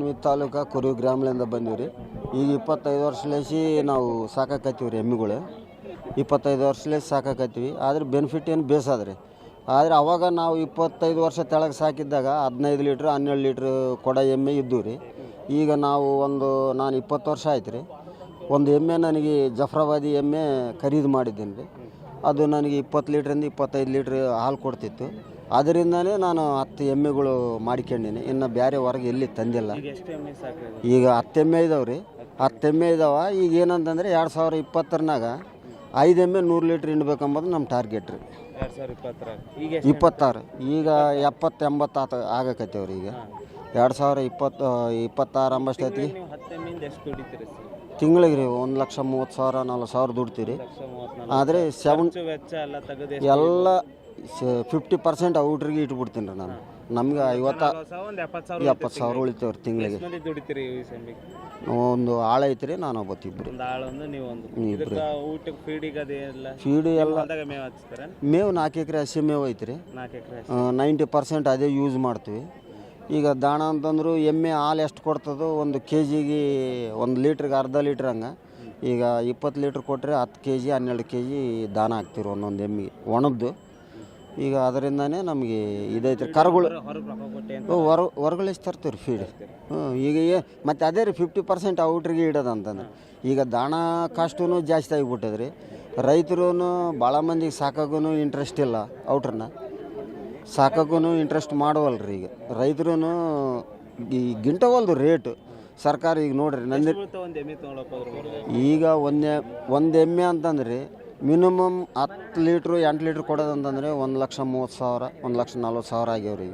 ಬಾದಾಮಿ ತಾಲೂಕು ಕುರುವಿ ಗ್ರಾಮದಿಂದ ಬಂದೀವಿ ರೀ. ಈಗ 25 ವರ್ಷಲೇಸಿ ನಾವು ಸಾಕಾಕತ್ತೀವಿ ರೀ ಎಮ್ಮೆಗಳು. 25 ವರ್ಷಲೇಸಿ ಸಾಕಾಕತ್ತೀವಿ. ಆದ್ರೆ ಬೆನಿಫಿಟ್ ಏನು ಬೇಸಾದ್ರಿ. ಆದರೆ ಅವಾಗ ನಾವು 25 ವರ್ಷ ತೆಳಗೆ ಸಾಕಿದ್ದಾಗ 15 ಲೀಟ್ರ್ 12 ಲೀಟ್ರ್ ಕೊಡ ಎಮ್ಮೆ ಇದ್ದವು ರೀ. ಈಗ ನಾವು ನಾನು 20 ವರ್ಷ ಆಯ್ತು ರೀ. ಒಂದು ಎಮ್ಮೆ ನನಗೆ ಜಫ್ರಾಬಾದಿ ಎಮ್ಮೆ ಖರೀದಿ ಮಾಡಿದ್ದೀನಿ ರೀ. ಅದು ನನಗೆ 20 ಲೀಟ್ರಿಂದ 25 ಲೀಟ್ರ್ ಹಾಲು ಕೊಡ್ತಿತ್ತು. ಅದರಿಂದನೇ ನಾನು 10 ಎಮ್ಮೆಗಳು ಮಾಡಿಕೊಂಡೀನಿ. ಇನ್ನು ಬೇರೆ ಹೊರಗೆ ಎಲ್ಲಿ ತಂದಿಲ್ಲ. ಈಗ 10 ಎಮ್ಮೆ ಇದಾವೆ ರೀ. 10 ಎಮ್ಮೆ ಇದಾವೆ. ಈಗ ಏನಂತಂದರೆ 2020 5 ಎಮ್ಮೆ 100 ಲೀಟ್ರ್ ಹಿಂಡ್ಬೇಕಂಬುದು ನಮ್ಮ ಟಾರ್ಗೆಟ್ ರೀ. 26 ಈಗ 70-80 ಆಗಕತ್ತೇವ್ರಿ. ಈಗ 2026 ಅಂಬಷ್ಟೈತಿ ತಿಂಗಳಿಗೆ ರೀ 1,30,000 40,000 ದುಡ್ತೀರಿ. ಆದರೆ ಎಲ್ಲ 50% ಔಟ್ರಿಗೆ ಇಟ್ಬಿಡ್ತೀನಿ ರೀ ನಾನು. ನಮ್ಗೆ 50-70,000 ಉಳಿತೇವ್ರಿ ತಿಂಗಳಿಗೆ. ಒಂದು ಆಳು ಐತ್ರಿ, ನಾನು ಒಬ್ಬತ್ತಿಬ್ರು. ಫೀಡ್ ಎಲ್ಲ ಮೇವು 4 ಎಕರೆ ಹಸಿ ಮೇವು ಐತ್ರಿ. 90% ಅದೇ ಯೂಸ್ ಮಾಡ್ತೀವಿ. ಈಗ ದಾಣ ಅಂತಂದ್ರು ಎಮ್ಮೆ ಹಾಲು ಎಷ್ಟು ಕೊಡ್ತದೋ 1 ಕೆಜಿಗೆ 1 ಲೀಟ್ರಿಗೆ ಅರ್ಧ ಲೀಟ್ರ್ ಹಂಗೆ. ಈಗ 20 ಲೀಟ್ರ್ ಕೊಟ್ಟರೆ 10 ಕೆಜಿ 12 ಕೆಜಿ ದಾನ ಹಾಕ್ತಿವಿ ಒಂದೊಂದು ಎಮ್ಮೆಗೆ ಒಣದ್ದು. ಈಗ ಅದರಿಂದನೇ ನಮಗೆ ಇದೈತ್ರಿ. ಕರುಗಳು ಹೊರಗಡೆ ತರ್ತೀವಿ ರೀ ಫೀಡ್. ಈಗ ಮತ್ತು ಅದೇ ರೀ 50% ಔಟ್ರಿಗೆ ಇಡೋದು ಅಂತಂದ್ರೆ. ಈಗ ದಾಣ ಕಾಸ್ಟೂ ಜಾಸ್ತಿ ಆಗಿಬಿಟ್ಟದ್ರಿ. ರೈತರು ಭಾಳ ಮಂದಿಗೆ ಸಾಕಾಗೂ ಇಂಟ್ರೆಸ್ಟ್ ಇಲ್ಲ. ಔಟ್ರನ್ನ ಸಾಕಾಗೂ ಇಂಟ್ರೆಸ್ಟ್ ಮಾಡವಲ್ರಿ. ಈಗ ರೈತರು ಈ ಗಿಂಟವಲ್ದು ರೇಟು ಸರ್ಕಾರ. ಈಗ ನೋಡ್ರಿ ನಂದಿ ಈಗ ಒಂದು ಎಮ್ಮೆ ಅಂತಂದ್ರೆ ಮಿನಿಮಮ್ 10 ಲೀಟ್ರು 8 ಲೀಟ್ರ್ ಕೊಡೋದಂತಂದರೆ 1,30,000 1,40,000 ಆಗ್ಯಾವ್ರಿ.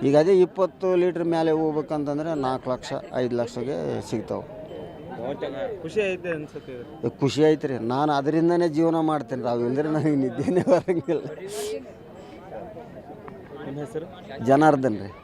ಈಗ ಅದೇ 20 ಲೀಟ್ರ್ ಮೇಲೆ ಹೋಗ್ಬೇಕಂತಂದರೆ 4 ಲಕ್ಷ 5 ಲಕ್ಷಗೆ ಸಿಗ್ತಾವೆ. ಖುಷಿ ಐತ್ರಿ. ನಾನು ಅದರಿಂದನೇ ಜೀವನ ಮಾಡ್ತೀನಿ ರೀ. ಅವು ಇಲ್ಲದ್ರೆ ನನಗೆ ನಿದ್ದೆನೇ ಬರೋಂಗಿಲ್ಲ. ಜನಾರ್ದನ್ ರೀ.